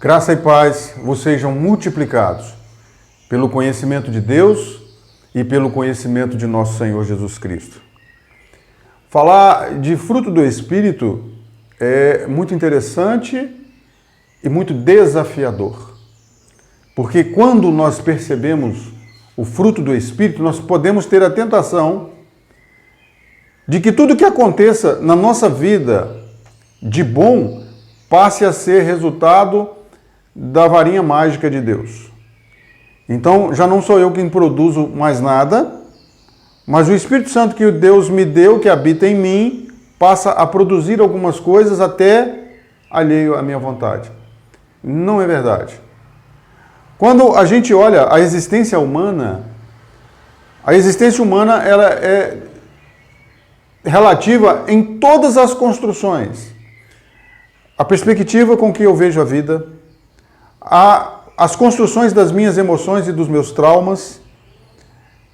Graça e paz vos sejam multiplicados pelo conhecimento de Deus e pelo conhecimento de nosso Senhor Jesus Cristo. Falar de fruto do Espírito é muito interessante e muito desafiador. Porque quando nós percebemos o fruto do Espírito, nós podemos ter a tentação de que tudo que aconteça na nossa vida de bom passe a ser resultado da varinha mágica de Deus. Então, já não sou eu quem produzo mais nada, mas o Espírito Santo que Deus me deu, que habita em mim, passa a produzir algumas coisas até alheio à minha vontade. Não é verdade. Quando a gente olha a existência humana ela é relativa em todas as construções. A perspectiva com que eu vejo a vida, as construções das minhas emoções e dos meus traumas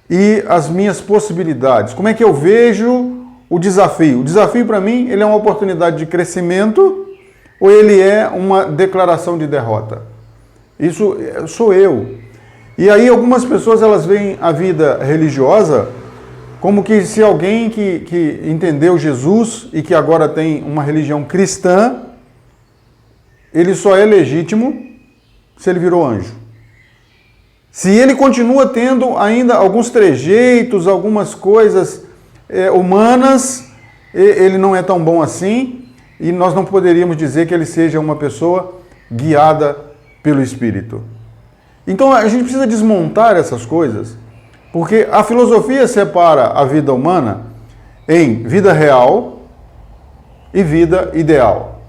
e as minhas possibilidades. Como é que eu vejo o desafio? O desafio para mim, ele é uma oportunidade de crescimento ou ele é uma declaração de derrota? Isso sou eu. E aí algumas pessoas elas veem a vida religiosa como que se alguém que entendeu Jesus e que agora tem uma religião cristã, ele só é legítimo se ele virou anjo. Se ele continua tendo ainda alguns trejeitos, algumas coisas humanas, ele não é tão bom assim, e nós não poderíamos dizer que ele seja uma pessoa guiada pelo Espírito. Então a gente precisa desmontar essas coisas, porque a filosofia separa a vida humana em vida real e vida ideal.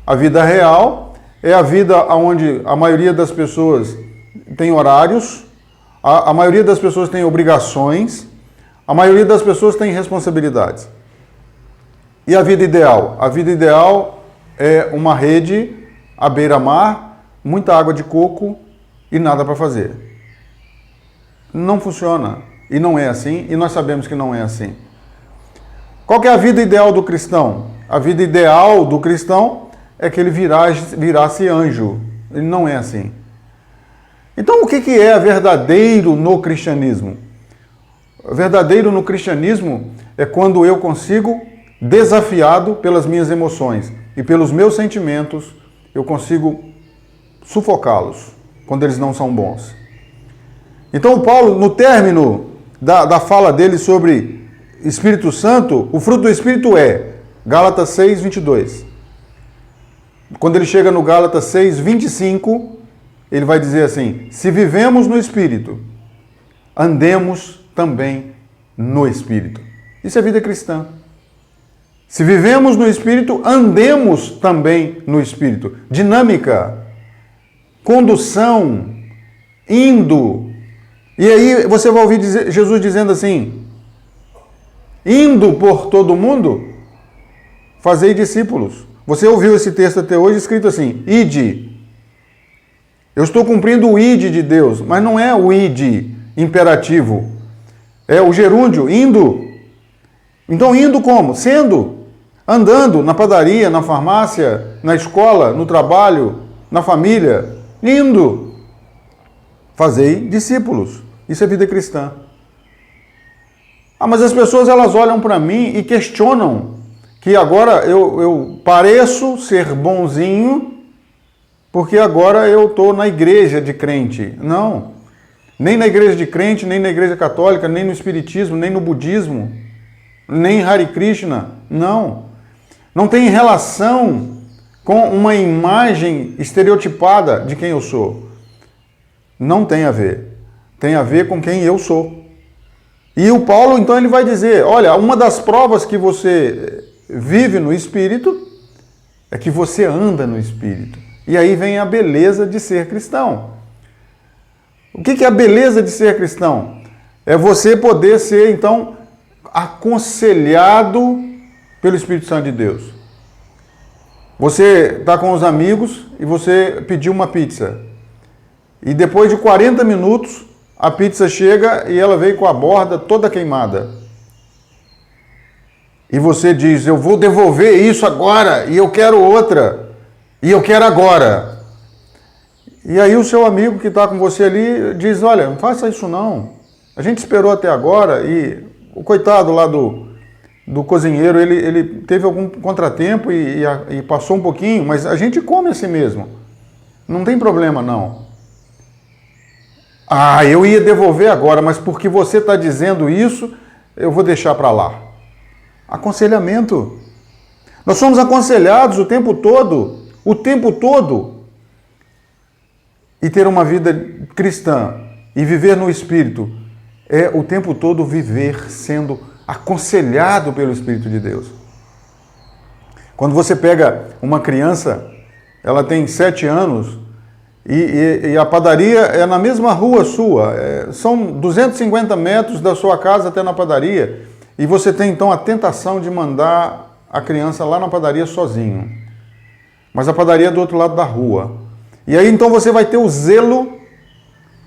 A vida real é a vida onde a maioria das pessoas tem horários, a maioria das pessoas tem obrigações, a maioria das pessoas tem responsabilidades. E a vida ideal? A vida ideal é uma rede à beira-mar, muita água de coco e nada para fazer. Não funciona. E não é assim, e nós sabemos que não é assim. Qual que é a vida ideal do cristão? A vida ideal do cristão é que ele virasse anjo. Ele não é assim. Então, o que é verdadeiro no cristianismo? Verdadeiro no cristianismo é quando eu consigo, desafiado pelas minhas emoções e pelos meus sentimentos, eu consigo sufocá-los quando eles não são bons. Então, Paulo, no término da fala dele sobre Espírito Santo, o fruto do Espírito é Gálatas 6, 22. Quando ele chega no Gálatas 6, 25, ele vai dizer assim: se vivemos no Espírito, andemos também no Espírito. Isso é vida cristã. Se vivemos no Espírito, andemos também no Espírito. Dinâmica, condução, indo. E aí você vai ouvir Jesus dizendo assim: indo por todo mundo, fazei discípulos. Você ouviu esse texto até hoje escrito assim: ide. Eu estou cumprindo o ide de Deus, mas não é o ide imperativo. É o gerúndio, indo. Então, indo como? Sendo. Andando na padaria, na farmácia, na escola, no trabalho, na família. Indo. Fazei discípulos. Isso é vida cristã. Ah, mas as pessoas elas olham para mim e questionam que agora eu pareço ser bonzinho porque agora eu estou na igreja de crente. Não. Nem na igreja de crente, nem na igreja católica, nem no espiritismo, nem no budismo, nem Hare Krishna. Não. Não tem relação com uma imagem estereotipada de quem eu sou. Não tem a ver. Tem a ver com quem eu sou. E o Paulo, então, ele vai dizer, olha, uma das provas que você vive no Espírito é que você anda no Espírito. E aí vem a beleza de ser cristão. O que é a beleza de ser cristão? É você poder ser, então, aconselhado pelo Espírito Santo de Deus. Você está com os amigos e você pediu uma pizza. E depois de 40 minutos, a pizza chega e ela veio com a borda toda queimada. E você diz, eu vou devolver isso agora, e eu quero outra, e eu quero agora. E aí o seu amigo que está com você ali diz, olha, não faça isso não. A gente esperou até agora e o coitado lá do cozinheiro, ele teve algum contratempo e passou um pouquinho, mas a gente come assim mesmo. Não tem problema não. Ah, eu ia devolver agora, mas porque você está dizendo isso, eu vou deixar para lá. Aconselhamento. Nós somos aconselhados o tempo todo. E ter uma vida cristã e viver no Espírito é o tempo todo viver sendo aconselhado pelo Espírito de Deus. Quando você pega uma criança, ela tem 7 anos e a padaria é na mesma rua sua, são 250 metros da sua casa até na padaria, e você tem então a tentação de mandar a criança lá na padaria sozinho. Mas a padaria é do outro lado da rua. E aí então você vai ter o zelo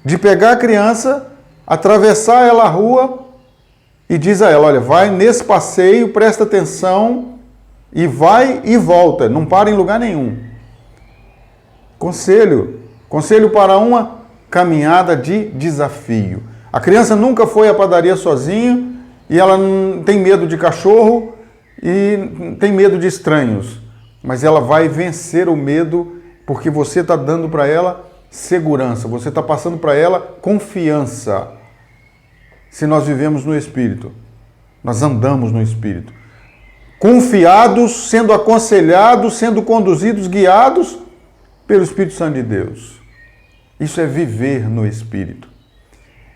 de pegar a criança, atravessar ela a rua e diz a ela, olha, vai nesse passeio, presta atenção e vai e volta, não para em lugar nenhum. Conselho para uma caminhada de desafio. A criança nunca foi à padaria sozinha e ela tem medo de cachorro e tem medo de estranhos, mas ela vai vencer o medo porque você está dando para ela segurança, você está passando para ela confiança. Se nós vivemos no Espírito, nós andamos no Espírito. Confiados, sendo aconselhados, sendo conduzidos, guiados pelo Espírito Santo de Deus. Isso é viver no Espírito.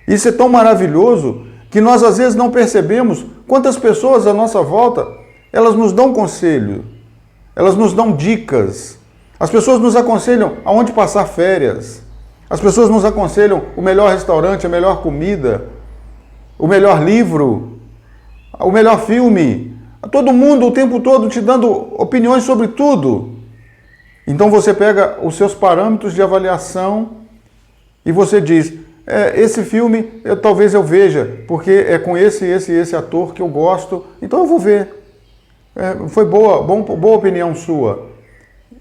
Isso é tão maravilhoso que nós às vezes não percebemos quantas pessoas à nossa volta, elas nos dão conselho, elas nos dão dicas. As pessoas nos aconselham aonde passar férias. As pessoas nos aconselham o melhor restaurante, a melhor comida, o melhor livro, o melhor filme. Todo mundo o tempo todo te dando opiniões sobre tudo. Então você pega os seus parâmetros de avaliação e você diz, esse filme talvez eu veja, porque é com esse ator que eu gosto, então eu vou ver. Foi boa opinião sua.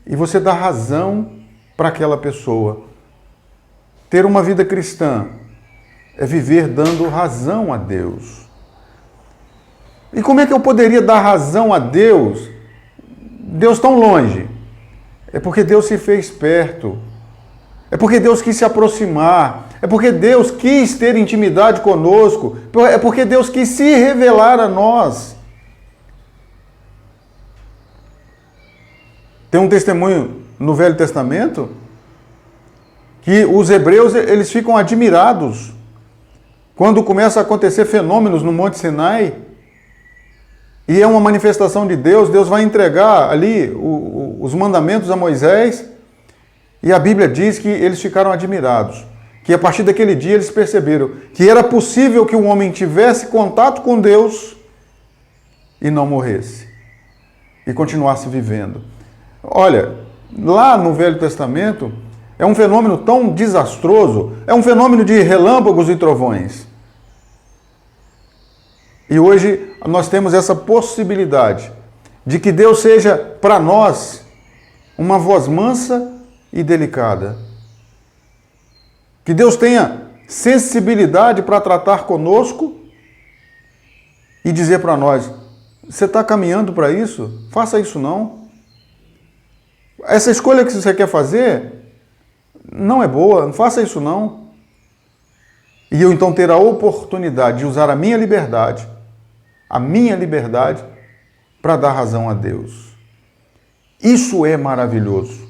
E você dá razão para aquela pessoa. Ter uma vida cristã é viver dando razão a Deus. E como é que eu poderia dar razão a Deus? Deus tão longe. É porque Deus se fez perto. É porque Deus quis se aproximar. É porque Deus quis ter intimidade conosco. É porque Deus quis se revelar a nós. Tem um testemunho no Velho Testamento que os hebreus eles ficam admirados quando começa a acontecer fenômenos no Monte Sinai e é uma manifestação de Deus. Deus vai entregar ali os mandamentos a Moisés e a Bíblia diz que eles ficaram admirados, que a partir daquele dia eles perceberam que era possível que um homem tivesse contato com Deus e não morresse e continuasse vivendo. Olha, lá no Velho Testamento é um fenômeno tão desastroso, é um fenômeno de relâmpagos e trovões. E hoje nós temos essa possibilidade de que Deus seja para nós uma voz mansa e delicada. Que Deus tenha sensibilidade para tratar conosco e dizer para nós, você está caminhando para isso? Faça isso não. Essa escolha que você quer fazer não é boa, não faça isso não. E eu então ter a oportunidade de usar a minha liberdade para dar razão a Deus. Isso é maravilhoso.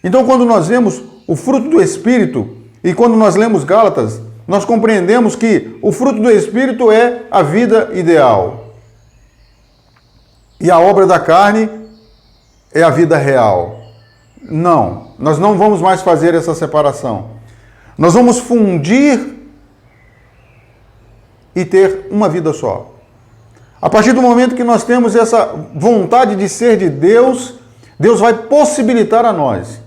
Então quando nós vemos o fruto do Espírito e quando nós lemos Gálatas, nós compreendemos que o fruto do Espírito é a vida ideal. E a obra da carne é a vida real. Não, nós não vamos mais fazer essa separação. Nós vamos fundir e ter uma vida só. A partir do momento que nós temos essa vontade de ser de Deus, Deus vai possibilitar a nós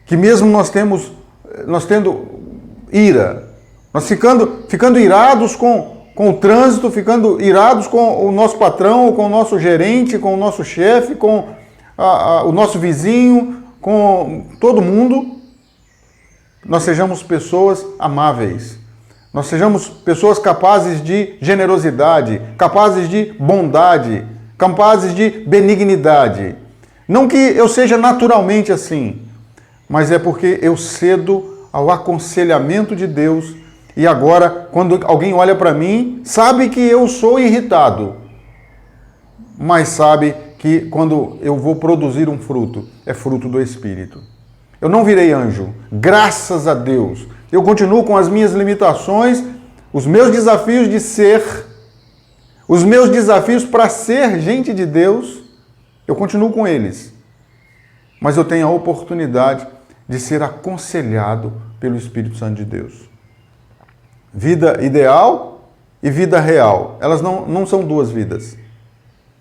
que mesmo nós tendo ira, nós ficando irados com o trânsito, ficando irados com o nosso patrão, com o nosso gerente, com o nosso chefe, com o nosso vizinho, com todo mundo, nós sejamos pessoas amáveis. Nós sejamos pessoas capazes de generosidade, capazes de bondade, capazes de benignidade. Não que eu seja naturalmente assim, mas é porque eu cedo ao aconselhamento de Deus e agora, quando alguém olha para mim, sabe que eu sou irritado, mas sabe que quando eu vou produzir um fruto, é fruto do Espírito. Eu não virei anjo, graças a Deus. Eu continuo com as minhas limitações, os meus desafios de ser, os meus desafios para ser gente de Deus, eu continuo com eles. Mas eu tenho a oportunidade de ser aconselhado pelo Espírito Santo de Deus. Vida ideal e vida real, elas não são duas vidas.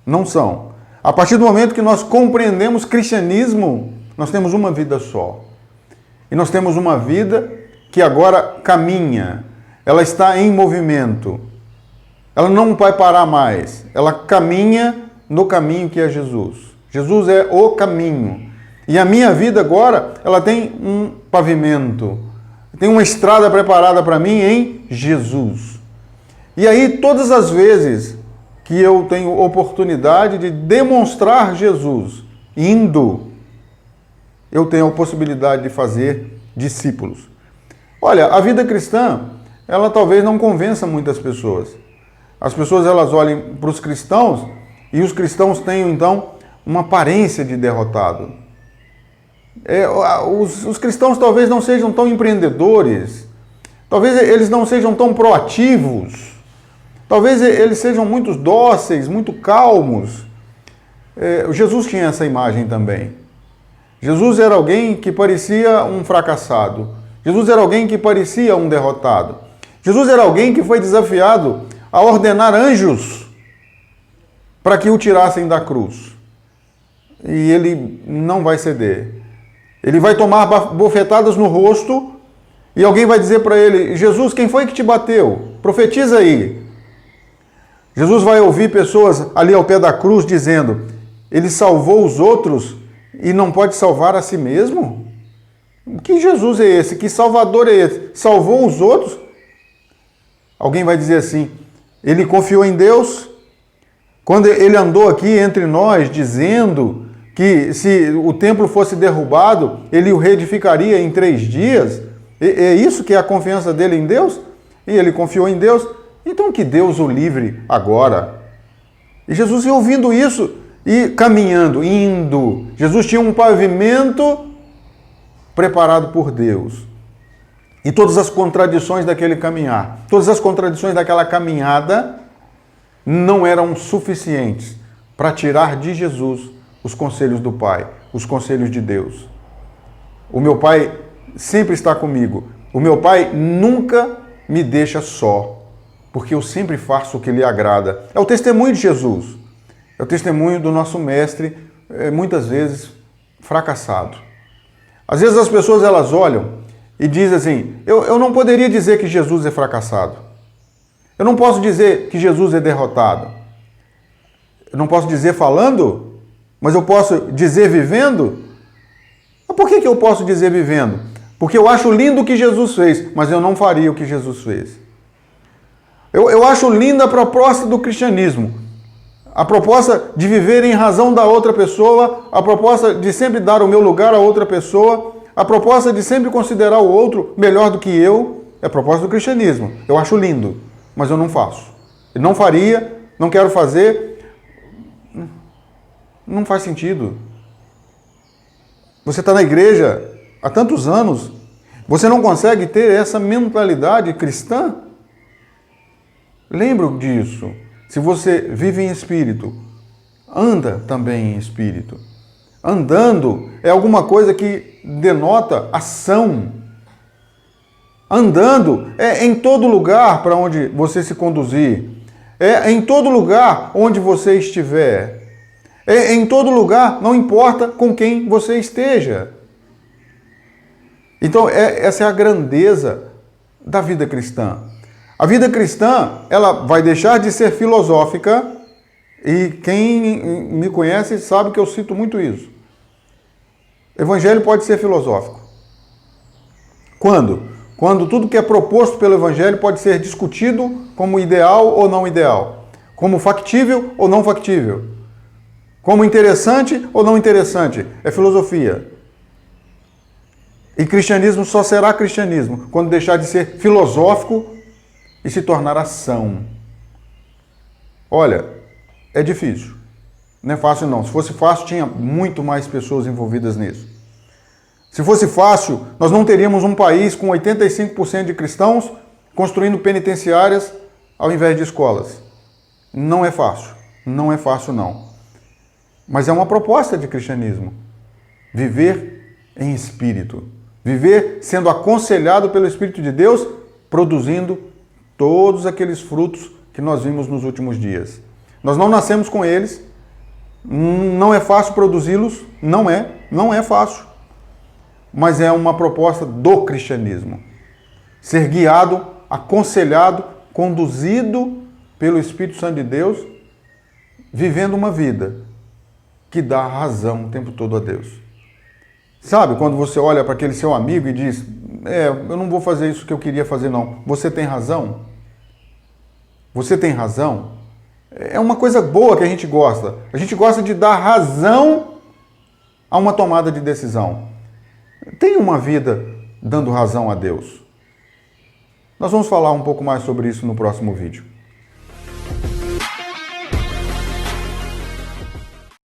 Não são. A partir do momento que nós compreendemos cristianismo, nós temos uma vida só. E nós temos uma vida que agora caminha. Ela está em movimento. Ela não vai parar mais. Ela caminha no caminho que é Jesus. Jesus é o caminho. E a minha vida agora, ela tem um pavimento. Tem uma estrada preparada para mim em Jesus. E aí, todas as vezes que eu tenho oportunidade de demonstrar Jesus indo, eu tenho a possibilidade de fazer discípulos. Olha, a vida cristã, ela talvez não convença muitas pessoas. As pessoas, elas olhem para os cristãos e os cristãos tenham, então, uma aparência de derrotado. Os cristãos talvez não sejam tão empreendedores, talvez eles não sejam tão proativos, talvez eles sejam muito dóceis, muito calmos. Jesus tinha essa imagem também. Jesus era alguém que parecia um fracassado. Jesus era alguém que parecia um derrotado. Jesus era alguém que foi desafiado a ordenar anjos para que o tirassem da cruz. E ele não vai ceder. Ele vai tomar bofetadas no rosto e alguém vai dizer para ele: Jesus, quem foi que te bateu? Profetiza aí. Jesus vai ouvir pessoas ali ao pé da cruz dizendo: ele salvou os outros e não pode salvar a si mesmo? Que Jesus é esse? Que Salvador é esse? Salvou os outros? Alguém vai dizer assim: ele confiou em Deus? Quando ele andou aqui entre nós dizendo que se o templo fosse derrubado, ele o reedificaria em 3 dias? É isso que é a confiança dele em Deus? E ele confiou em Deus? Então que Deus o livre agora. E Jesus ia ouvindo isso e caminhando, indo. Jesus tinha um pavimento preparado por Deus. E todas as contradições daquele caminhar, todas as contradições daquela caminhada não eram suficientes para tirar de Jesus os conselhos do Pai, os conselhos de Deus. O meu Pai sempre está comigo. O meu Pai nunca me deixa só, porque eu sempre faço o que lhe agrada. É o testemunho de Jesus. É o testemunho do nosso mestre, muitas vezes fracassado. Às vezes as pessoas, elas olham e dizem assim: eu não poderia dizer que Jesus é fracassado. Eu não posso dizer que Jesus é derrotado. Eu não posso dizer falando, mas eu posso dizer vivendo? Mas por que eu posso dizer vivendo? Porque eu acho lindo o que Jesus fez, mas eu não faria o que Jesus fez. Eu acho linda a proposta do cristianismo. A proposta de viver em razão da outra pessoa, a proposta de sempre dar o meu lugar a outra pessoa, a proposta de sempre considerar o outro melhor do que eu, é a proposta do cristianismo. Eu acho lindo, mas eu não faço. Eu não faria, não quero fazer. Não faz sentido. Você está na igreja há tantos anos, você não consegue ter essa mentalidade cristã? Lembra disso. Se você vive em espírito, anda também em espírito. Andando é alguma coisa que denota ação. Andando é em todo lugar para onde você se conduzir. É em todo lugar onde você estiver. É em todo lugar, não importa com quem você esteja. Então, essa é a grandeza da vida cristã. A vida cristã, ela vai deixar de ser filosófica, e quem me conhece sabe que eu cito muito isso. O evangelho pode ser filosófico. Quando? Quando tudo que é proposto pelo Evangelho pode ser discutido como ideal ou não ideal, como factível ou não factível, como interessante ou não interessante. É filosofia. E cristianismo só será cristianismo quando deixar de ser filosófico e se tornar ação. Olha, é difícil. Não é fácil não. Se fosse fácil, tinha muito mais pessoas envolvidas nisso. Se fosse fácil, nós não teríamos um país com 85% de cristãos construindo penitenciárias ao invés de escolas. Não é fácil. Não é fácil não. Mas é uma proposta de cristianismo. Viver em espírito. Viver sendo aconselhado pelo Espírito de Deus, produzindo todos aqueles frutos que nós vimos nos últimos dias. Nós não nascemos com eles, não é fácil produzi-los, não é fácil. Mas é uma proposta do cristianismo. Ser guiado, aconselhado, conduzido pelo Espírito Santo de Deus, vivendo uma vida que dá razão o tempo todo a Deus. Sabe, quando você olha para aquele seu amigo e diz, eu não vou fazer isso que eu queria fazer não. Você tem razão? Você tem razão? É uma coisa boa que a gente gosta. A gente gosta de dar razão a uma tomada de decisão. Tenha uma vida dando razão a Deus. Nós vamos falar um pouco mais sobre isso no próximo vídeo.